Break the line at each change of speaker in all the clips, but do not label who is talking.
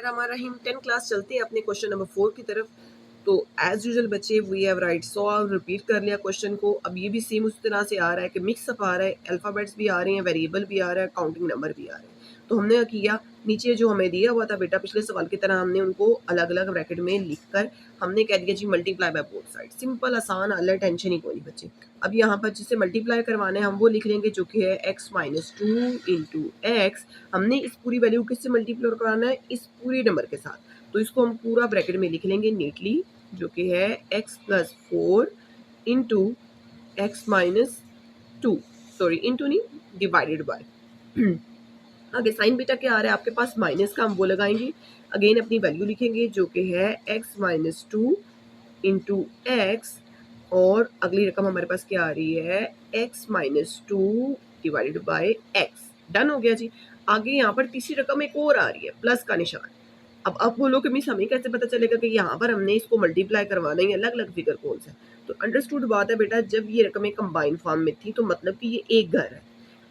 बिस्मिल्लाहिर्रहमानिर्रहीम 10 क्लास चलते हैं अपने क्वेश्चन नंबर 4 की तरफ। तो एज यूजुअल बच्चे we have write solve repeat कर लिया क्वेश्चन को। अब ये भी सेम उस तरह से आ रहा है कि मिक्सअप आ रहा है, अल्फ़ाबेट्स भी आ रहे हैं, वेरिएबल भी आ रहा है, काउंटिंग नंबर भी आ रहे हैं। तो हमने क्या किया, नीचे जो हमें दिया हुआ था बेटा पिछले सवाल की तरह हमने उनको अलग अलग ब्रैकेट में लिखकर हमने कह दिया जी multiply by both side. Simple आसान अलग टेंशन ही कोई नहीं बच्चे। अब यहाँ पर जिसे मल्टीप्लाई करवाना है हम वो लिख लेंगे जो कि है x minus two into x. हमने इस पूरी वैल्यू किससे मल्टीप्लाई कराना है, इस पूरे नंबर के साथ। तो इसको हम पूरा ब्रैकेट में लिख लेंगे नीटली, जो कि है x plus four into x minus two, sorry into नहीं, डिवाइडेड बाय आगे साइन बेटा क्या आ रहा है आपके पास, माइनस का हम वो लगाएंगे। अगेन अपनी वैल्यू लिखेंगे जो कि है x minus two into x, और अगली रकम हमारे पास क्या आ रही है, x minus two divided by x. Done हो गया जी। आगे यहाँ पर तीसरी रकम एक और आ रही है, प्लस का निशान। अब बोलो कि मिस हमें कैसे पता चलेगा कि यहाँ पर हमने इसको मल्टीप्लाई करवाना है, अलग अलग फिगर कौन सा है। तो अंडरस्टूड बात है बेटा, जब ये रकमें कंबाइंड फॉर्म में थी तो मतलब कि ये एक घर है।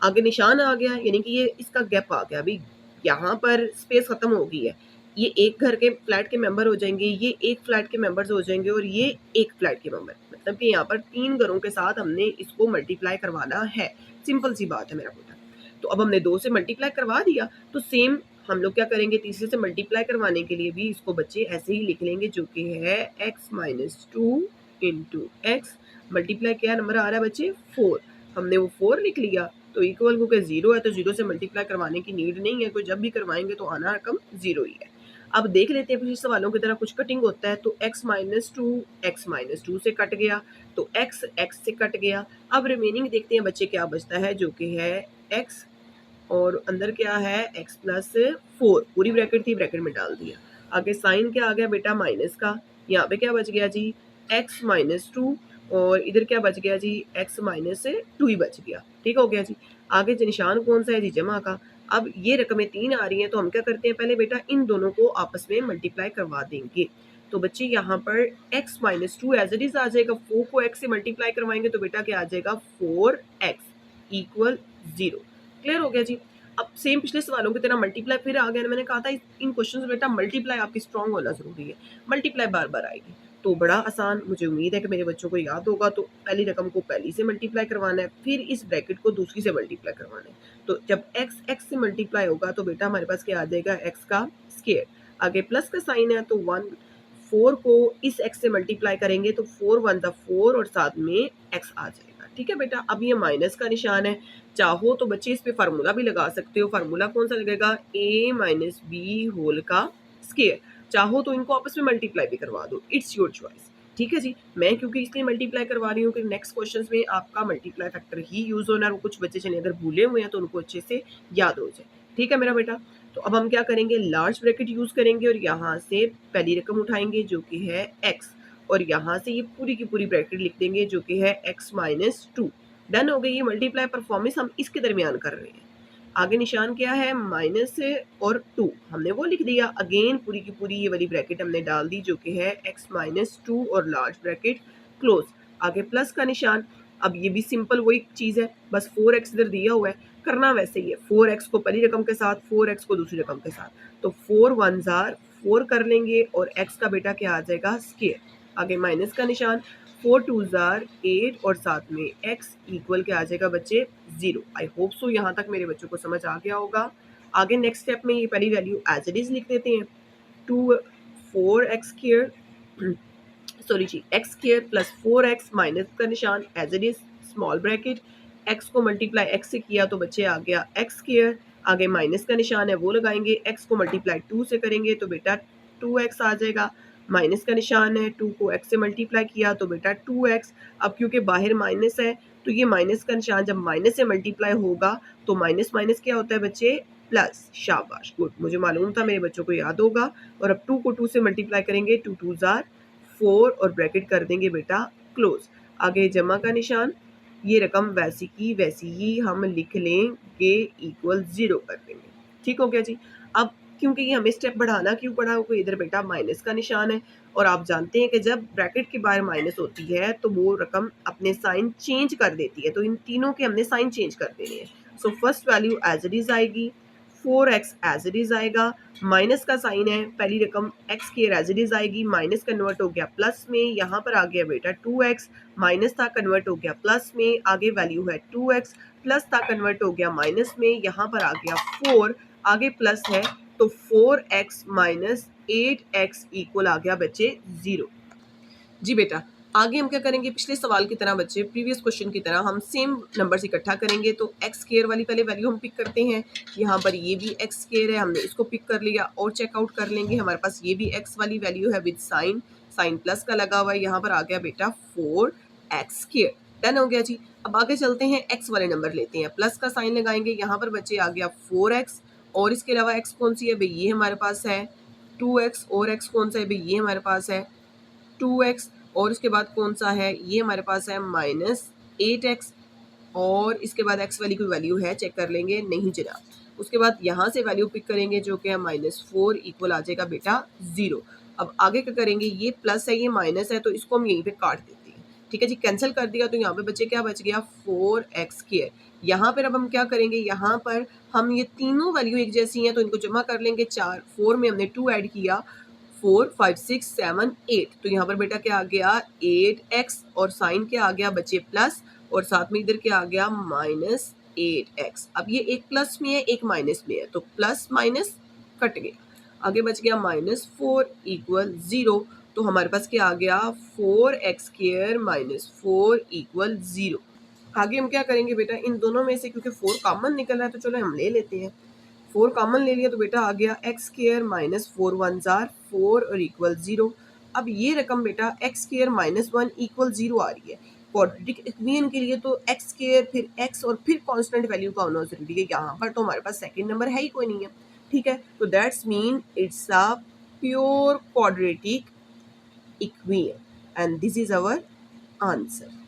आगे निशान आ गया, यानी कि ये इसका गैप आ गया। अभी यहाँ पर स्पेस खत्म हो गई है, ये एक घर के फ्लैट के मेंबर हो जाएंगे, ये एक फ्लैट के मेंबर्स हो जाएंगे, और ये एक फ्लैट के मेंबर। मतलब कि यहाँ पर तीन घरों के साथ हमने इसको मल्टीप्लाई करवाना है। सिंपल सी बात है मेरा बेटा। तो अब हमने दो से मल्टीप्लाई करवा दिया, तो सेम हम लोग क्या करेंगे, तीसरे से मल्टीप्लाई करवाने के लिए भी इसको बच्चे ऐसे ही लिख लेंगे जो कि है x minus two into x. Multiply क्या नंबर आ रहा है बच्चे, 4। हमने वो 4 लिख लिया, तो इक्वल को 0 है, तो 0 से मल्टीप्लाई करवाने की नीड नहीं है, कोई जब भी करवाएंगे तो आना रकम 0 ही है। अब देख लेते हैं पिछले सवालों की तरह कुछ कटिंग होता है। तो x माइनस टू से कट गया, तो x से कट गया। अब रिमेनिंग देखते हैं बच्चे क्या बचता है, जो कि है x और अंदर क्या है x प्लस फोर। पूरी ब्रैकेट थी, ब्रैकेट में डाल दिया। आगे साइन क्या आ गया बेटा, माइनस का। यहाँ पे क्या बच गया जी, x माइनस टू, और इधर क्या बच गया जी, x माइनस टू ही बच गया। ठीक हो गया जी। आगे जो निशान कौन सा है जी, जमा का। अब ये रकमें तीन आ रही हैं, तो हम क्या करते हैं, पहले बेटा इन दोनों को आपस में मल्टीप्लाई करवा देंगे। तो बच्चे यहाँ पर x minus two as it is आ जाएगा, 4 को x से मल्टीप्लाई करवाएंगे तो बेटा क्या आ जाएगा, 4x इक्वल 0। क्लियर हो गया जी। अब सेम पिछले सवालों की तरह मल्टीप्लाई फिर आ गया। मैंने कहा था इन क्वेश्चन में बेटा मल्टीप्लाई आपकी स्ट्रांग होना जरूरी है, मल्टीप्लाई बार बार आएगी। तो बड़ा आसान, मुझे उम्मीद है कि मेरे बच्चों को याद होगा। तो पहली रकम को पहली से मल्टीप्लाई करवाना है, फिर इस ब्रैकेट को दूसरी से मल्टीप्लाई करवाना है। तो जब x से मल्टीप्लाई होगा तो बेटा हमारे पास क्या आ जाएगा, x का स्क्वायर। आगे प्लस का साइन है, तो 1 4 को इस x से मल्टीप्लाई करेंगे तो 4 1 ज़ा 4 और साथ में x आ जाएगा। ठीक है बेटा। अब ये माइनस का निशान है, चाहो तो बच्चे इस पे फार्मूला भी लगा सकते हो। फार्मूला कौन सा लगेगा, a माइनस बी होल का स्क्वायर। चाहो तो इनको आपस में मल्टीप्लाई भी करवा दो, इट्स योर चॉइस। ठीक है जी। मैं क्योंकि इसलिए मल्टीप्लाई करवा रही हूँ कि नेक्स्ट क्वेश्चंस में आपका मल्टीप्लाई फैक्टर ही यूज होना है। कुछ बच्चे चले अगर भूले हुए हैं तो उनको अच्छे से याद हो जाए। ठीक है मेरा बेटा। तो अब हम क्या करेंगे, लार्ज ब्रैकेट यूज करेंगे और यहाँ से पहली रकम उठाएंगे जो कि है x, और यहाँ से ये पूरी की पूरी ब्रैकेट लिख देंगे जो कि है x माइनस टू। डन हो गई। ये मल्टीप्लाई परफॉर्मेंस हम इसके दरमियान कर रहे हैं। आगे निशान क्या है, माइनस और 2, हमने वो लिख दिया। अगेन पूरी की पूरी ये वाली ब्रैकेट हमने डाल दी जो कि है x माइनस टू और लार्ज ब्रैकेट क्लोज। आगे प्लस का निशान। अब ये भी सिंपल वही चीज़ है, बस 4x इधर दिया हुआ है, करना वैसे ही है। 4x को पहली रकम के साथ, 4x को दूसरी रकम के साथ। तो 4 1 जार 4 कर लेंगे और x का बेटा क्या आ जाएगा, स्क्वायर। आगे माइनस का निशान, 4 2 जार 8 और साथ में x इक्वल क्या आ जाएगा बच्चे, 0। आई होप सो यहाँ तक मेरे बच्चों को समझ आ गया होगा। आगे नेक्स्ट स्टेप में ये पहली वैल्यू एज इट इज लिख देते हैं, 2 4x स्क्वायर सॉरी जी, x square plus 4x minus का निशान as it is small bracket. x को मल्टीप्लाई x से किया तो बच्चे आ गया x स्क्वायर। आगे माइनस का निशान है वो लगाएंगे, x को मल्टीप्लाई 2 से करेंगे तो बेटा 2x आ जाएगा। माइनस का निशान है, 2 को x से मल्टीप्लाई किया तो बेटा 2x। अब क्योंकि बाहर माइनस है तो ये माइनस का निशान जब माइनस से मल्टीप्लाई होगा तो माइनस माइनस क्या होता है बच्चे, प्लस। शाबाश, गुड, मुझे मालूम था मेरे बच्चों को याद होगा। और अब 2 को 2 से मल्टीप्लाई करेंगे, 2 2 जार 4 और ब्रैकेट कर देंगे बेटा क्लोज। आगे जमा का निशान, ये रकम वैसी की वैसी ही हम लिख लेंगे, इक्वल 0 कर देंगे। ठीक हो गया जी। अब क्योंकि ये हमें स्टेप बढ़ाना क्यों पड़ा, क्योंकि इधर बेटा माइनस का निशान है और आप जानते हैं कि जब ब्रैकेट के बाहर माइनस होती है तो वो रकम अपने साइन चेंज कर देती है। तो इन तीनों के हमने साइन चेंज कर देने हैं। So first value as it is आएगी 4x एज इट इज आएगा, माइनस का साइन है, पहली रकम x square as it is आएगी, माइनस कन्वर्ट हो गया प्लस में, यहाँ पर आ गया बेटा 2x, माइनस था कन्वर्ट हो गया प्लस में, आगे वैल्यू है 2x, प्लस था कन्वर्ट हो गया माइनस में, यहाँ पर आ गया 4, आगे प्लस है तो 4x माइनस 8x इक्वल आ गया बच्चे 0। जी बेटा, आगे हम क्या करेंगे, पिछले सवाल की तरह बच्चे, प्रीवियस क्वेश्चन की तरह हम सेम नंबर्स इकट्ठा करेंगे। तो एक्स स्क्वायर वाली पहले वैल्यू हम पिक करते हैं, यहाँ पर ये भी एक्स स्क्वायर है, हमने इसको पिक कर लिया और चेकआउट कर लेंगे। हमारे पास ये भी एक्स वाली वैल्यू है विद साइन, साइन प्लस का लगा हुआ है, यहाँ पर आ गया बेटा 4x स्क्वायर। डन हो गया जी। अब आगे चलते हैं, एक्स वाले नंबर लेते हैं, प्लस का साइन लगाएंगे, यहाँ पर बच्चे आ गया 4x, और इसके अलावा एक्स कौन सी है भाई, ये हमारे पास है 2x, और एक्स कौन सा है भाई, ये हमारे पास है 2x, और इसके बाद कौन सा है, ये हमारे पास है माइनस 8x, और इसके बाद x वाली कोई वैल्यू है, चेक कर लेंगे, नहीं जनाब। उसके बाद यहाँ से वैल्यू पिक करेंगे जो कि है -4 इक्वल आ जाएगा बेटा 0। अब आगे क्या करेंगे, ये प्लस है ये माइनस है, तो इसको हम यहीं पे काट देते हैं। ठीक है जी, कैंसिल कर दिया, तो यहाँ पे बचे क्या बच गया 4x स्क्वायर। यहाँ पर अब हम क्या करेंगे, यहाँ पर हम ये तीनों वैल्यू एक जैसी हैं तो इनको जमा कर लेंगे, 4 में हमने 2 ऐड किया, 4 5 6 7 8, तो यहाँ पर बेटा क्या आ गया 8x, और साइन क्या आ गया बच्चे प्लस, और साथ में इधर क्या आ गया -8x। अब ये एक प्लस में है एक माइनस में है, तो प्लस माइनस कट गया, आगे बच गया -4 इक्वल 0। तो हमारे पास क्या आ गया 4x स्क्वायर -4 इक्वल 0। आगे हम क्या करेंगे बेटा, इन दोनों में से क्योंकि 4 कॉमन निकल रहा है तो चलो हम ले लेते हैं। 4 कॉमन ले लिया तो बेटा आ गया x स्क्वायर -4 1 जार 4 और इक्वल 0। अब ये रकम बेटा x स्क्वायर -1 इक्वल 0 आ रही है। क्वाड्रेटिक इक्वेशन के लिए तो x स्क्वायर फिर x और फिर कांस्टेंट वैल्यू का होना जरूरी है। यहाँ पर तो हमारे पास सेकंड नंबर है ही कोई नहीं है। ठीक है, तो that's mean it's a pure quadratic equation and this is our answer.